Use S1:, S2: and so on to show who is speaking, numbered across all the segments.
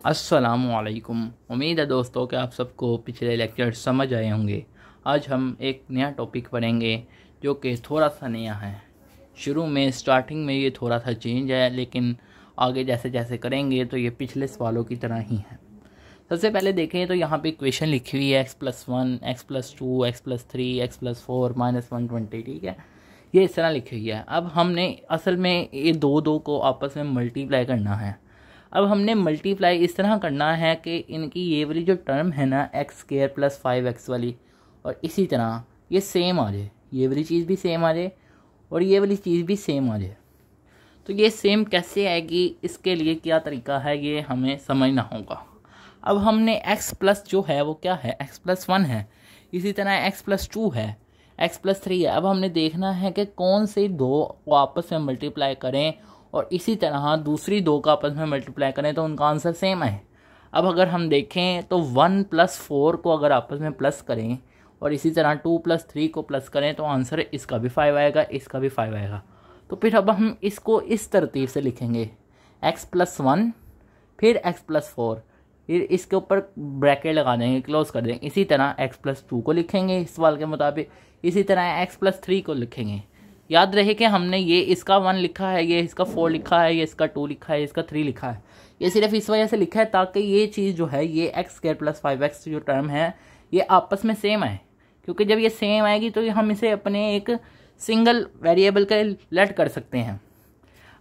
S1: अस्सलामुअलैकुम। उम्मीद है दोस्तों कि आप सबको पिछले लेक्चर समझ आए होंगे। आज हम एक नया टॉपिक पढ़ेंगे जो कि थोड़ा सा नया है। शुरू में स्टार्टिंग में ये थोड़ा सा चेंज है, लेकिन आगे जैसे जैसे करेंगे तो ये पिछले सवालों की तरह ही है। सबसे पहले देखें तो यहाँ पे इक्वेशन लिखी हुई है x+1, x+2, x+3, x+4 -120। ठीक है, ये इस तरह लिखी हुई है। अब हमने असल में ये दो को आपस में मल्टीप्लाई करना है। अब हमने मल्टीप्लाई इस तरह करना है कि इनकी ये वाली जो टर्म है ना x² + 5x वाली, और इसी तरह ये सेम आ जाए, ये वाली चीज़ भी सेम आ जाए और ये वाली चीज़ भी सेम आ जाए। तो ये सेम कैसे आएगी, इसके लिए क्या तरीका है ये हमें समझना होगा। अब हमने x प्लस जो है वो क्या है, x+1 है, इसी तरह x+2 है, x+3 है। अब हमने देखना है कि कौन से दो को आपस में मल्टीप्लाई करें और इसी तरह दूसरी दो का आपस में मल्टीप्लाई करें तो उनका आंसर सेम है। अब अगर हम देखें तो 1 + 4 को अगर आपस में प्लस करें और इसी तरह 2 + 3 को प्लस करें तो आंसर इसका भी 5 आएगा, इसका भी 5 आएगा। तो फिर अब हम इसको इस तरतीब से लिखेंगे, x+1 फिर x+4, फिर इसके ऊपर ब्रैकेट लगा देंगे, क्लोज कर देंगे। इसी तरह x+2 को लिखेंगे इस सवाल के मुताबिक, इसी तरह x+3 को लिखेंगे। याद रहे कि हमने ये इसका 1 लिखा है, ये इसका 4 लिखा है, ये इसका 2 लिखा है, इसका 3 लिखा है। ये सिर्फ इस वजह से लिखा है ताकि ये चीज़ जो है, ये x² + 5x जो टर्म है, ये आपस में सेम है। क्योंकि जब ये सेम आएगी तो हम इसे अपने एक सिंगल वेरिएबल के लेट कर सकते हैं।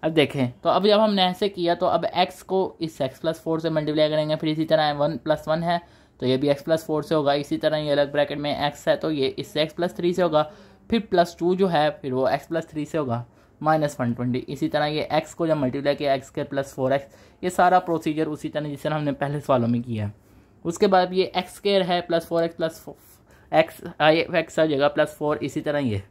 S1: अब देखें तो अब जब हमने ऐसे किया तो अब x को इस x+4 से मल्टीप्लाई करेंगे, फिर इसी तरह 1 + 1 है तो ये भी x+4 से होगा, इसी तरह ये अलग ब्रैकेट में x है तो ये इससे x+3 से होगा, फिर +2 जो है फिर वो x+3 से होगा -120। इसी तरह ये x को जब मल्टीप्लाई किया x² + 4x, ये सारा प्रोसीजर उसी तरह जिस तरह हमने पहले सवालों में किया है। उसके बाद ये x² है +4x x आ जाएगा +4, इसी तरह ये।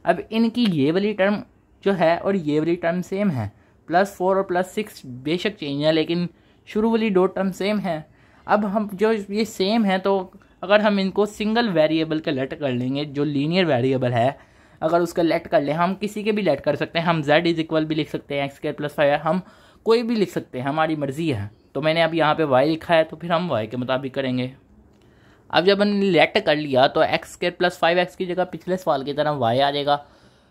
S1: अब इनकी ये वाली टर्म जो है और ये वाली टर्म सेम है, +4 और +6 बेशक चेंज है लेकिन शुरू वाली दो टर्म सेम है। अब हम जो ये सेम है तो अगर हम इनको सिंगल वेरिएबल का लेट कर लेंगे, जो लीनियर वेरिएबल है अगर उसका लेट कर लें, हम किसी के भी लेट कर सकते हैं, हम z = भी लिख सकते हैं, x² + 5 हम कोई भी लिख सकते हैं, हमारी मर्ज़ी है। तो मैंने अब यहाँ पे y लिखा है तो फिर हम y के मुताबिक करेंगे। अब जब हमने लेट कर लिया तो x² + 5x की जगह पिछले सवाल की तरह y आ जाएगा,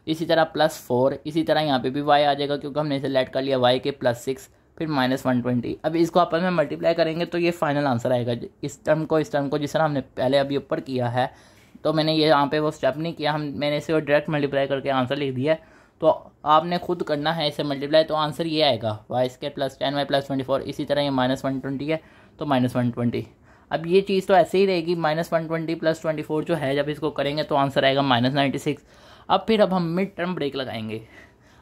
S1: इसी तरह +4, इसी तरह यहाँ पे भी y आ जाएगा क्योंकि हमने इसे लेट कर लिया, y के +6 फिर -120। अब इसको आपस में मल्टीप्लाई करेंगे तो ये फाइनल आंसर आएगा, इस टर्म को जिस तरह हमने पहले अभी ऊपर किया है। तो मैंने ये यहाँ पे वो स्टेप नहीं किया, मैंने इसे डायरेक्ट मल्टीप्लाई करके आंसर लिख दिया। तो आपने खुद करना है इसे मल्टीप्लाई, तो आंसर ये आएगा y² + 10y + 24, इसी तरह ये -120 है तो -120। अब ये चीज़ तो ऐसे ही रहेगी, -120 + 24 जो है, जब इसको करेंगे तो आंसर आएगा -96। अब हम मिड टर्म ब्रेक लगाएंगे।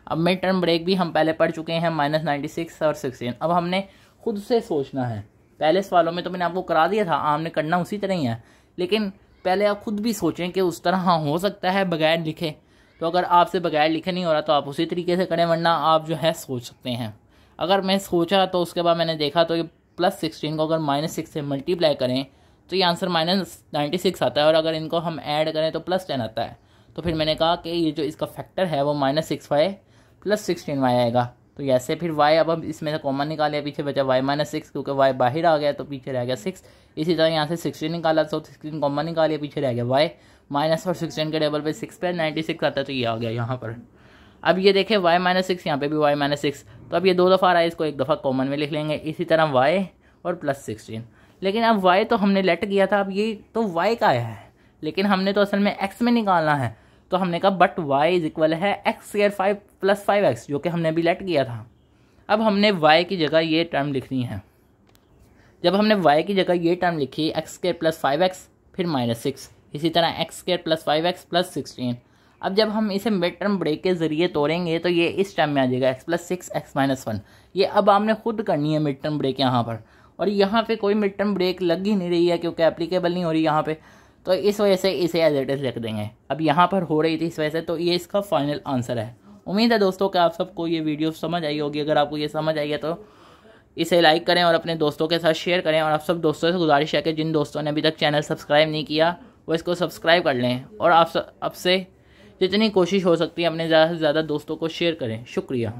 S1: अब मिड टर्म ब्रेक भी हम पहले पढ़ चुके हैं, -96 और 16। अब हमने खुद से सोचना है, पहले सवालों में तो मैंने आपको करा दिया था, आपने करना उसी तरह ही है, लेकिन पहले आप खुद भी सोचें कि उस तरह हो सकता है बगैर लिखे। तो अगर आपसे बगैर लिखे नहीं हो रहा तो आप उसी तरीके से करें, वरना आप जो है सोच सकते हैं। अगर मैं सोचा तो उसके बाद मैंने देखा तो ये +16 को अगर -6 से मल्टीप्लाई करें तो ये आंसर -96 आता है, और अगर इनको हम ऐड करें तो +10 आता है। तो फिर मैंने कहा कि ये जो इसका फैक्टर है वो -6y + 16y आएगा। तो ऐसे फिर y, अब इसमें से कॉमन निकाले, पीछे बचा y -6 क्योंकि y बाहर आ गया तो पीछे रह गया 6। इसी तरह यहाँ से 16 निकाला तो 16 कॉमन निकालिए, पीछे रह गया y, माइनस और 16 के टेबल पे 6 पे 96 आता है तो ये आ गया यहाँ पर। अब ये देखें y -6, यहाँ पे भी y -6, तो अब ये 2 दफ़ा आ रहा है, इसको एक दफ़ा कॉमन में लिख लेंगे, इसी तरह y और +16। लेकिन अब y तो हमने लेट किया था, अब ये तो y का आया है, लेकिन हमने तो असल में x में निकालना है। तो हमने कहा बट y = है x² + 5x, जो कि हमने अभी लेट किया था। अब हमने y की जगह ये टर्म लिखनी है। जब हमने y की जगह ये टर्म लिखी, x² + 5x फिर -6, इसी तरह x² + 5x + 16। अब जब हम इसे मिड टर्म ब्रेक के ज़रिए तोड़ेंगे तो ये इस टर्म में आ जाएगा x+6 x -1। ये अब आपने खुद करनी है मिड टर्म ब्रेक यहाँ पर, और यहाँ पे कोई मिड टर्म ब्रेक लग ही नहीं रही है क्योंकि एप्लीकेबल नहीं हो रही यहाँ पे, तो इस वजह से इसे एज इट इज़ लिख देंगे। अब यहाँ पर हो रही थी इस वजह से, तो ये इसका फाइनल आंसर है। उम्मीद है दोस्तों कि आप सबको ये वीडियो समझ आई होगी। अगर आपको ये समझ आई है तो इसे लाइक करें और अपने दोस्तों के साथ शेयर करें, और आप सब दोस्तों से गुजारिश है कि जिन दोस्तों ने अभी तक चैनल सब्सक्राइब नहीं किया वो इसको सब्सक्राइब कर लें, और आपसे जितनी कोशिश हो सकती है अपने ज़्यादा से ज़्यादा दोस्तों को शेयर करें। शुक्रिया।